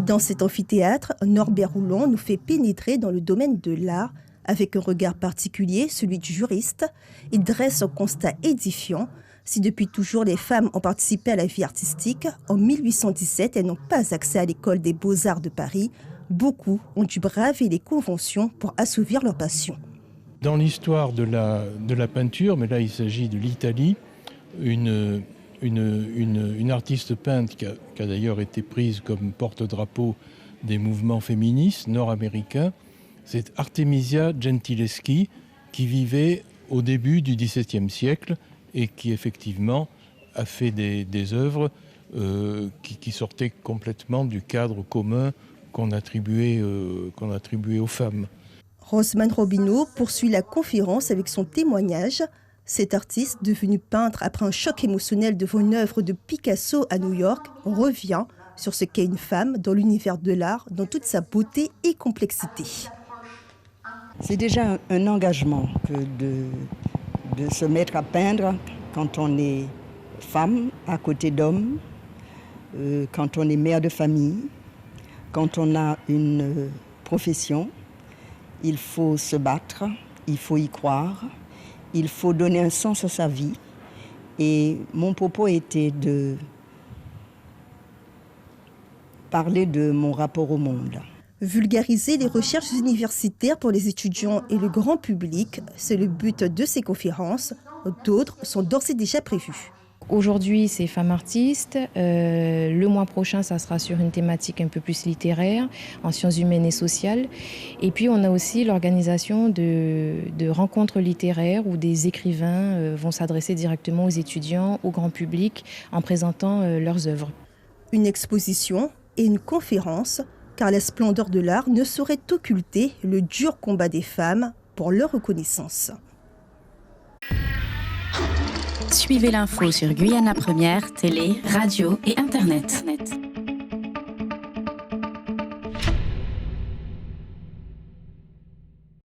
Dans cet amphithéâtre, Norbert Roulon nous fait pénétrer dans le domaine de l'art avec un regard particulier, celui du juriste. Il dresse un constat édifiant. Si depuis toujours les femmes ont participé à la vie artistique, en 1817, elles n'ont pas accès à l'école des beaux-arts de Paris. Beaucoup ont dû braver les conventions pour assouvir leur passion. Dans l'histoire de la peinture, mais là il s'agit de l'Italie, une artiste peintre qui a d'ailleurs été prise comme porte-drapeau des mouvements féministes nord-américains, c'est Artemisia Gentileschi, qui vivait au début du XVIIe siècle et qui effectivement a fait des œuvres qui sortaient complètement du cadre commun qu'on attribuait aux femmes. Rosemane Robineau poursuit la conférence avec son témoignage. Cet artiste, devenu peintre après un choc émotionnel devant une œuvre de Picasso à New York, revient sur ce qu'est une femme dans l'univers de l'art, dans toute sa beauté et complexité. C'est déjà un engagement que de se mettre à peindre quand on est femme à côté d'hommes, quand on est mère de famille, quand on a une profession. Il faut se battre, il faut y croire, il faut donner un sens à sa vie. Et mon propos était de parler de mon rapport au monde. Vulgariser les recherches universitaires pour les étudiants et le grand public, c'est le but de ces conférences. D'autres sont d'ores et déjà prévues. Aujourd'hui, c'est femmes artistes. Le mois prochain, ça sera sur une thématique un peu plus littéraire, en sciences humaines et sociales. Et puis, on a aussi l'organisation de rencontres littéraires où des écrivains vont s'adresser directement aux étudiants, au grand public, en présentant leurs œuvres. Une exposition et une conférence, car la splendeur de l'art ne saurait occulter le dur combat des femmes pour leur reconnaissance. Suivez l'info sur Guyana Première, télé, radio et internet.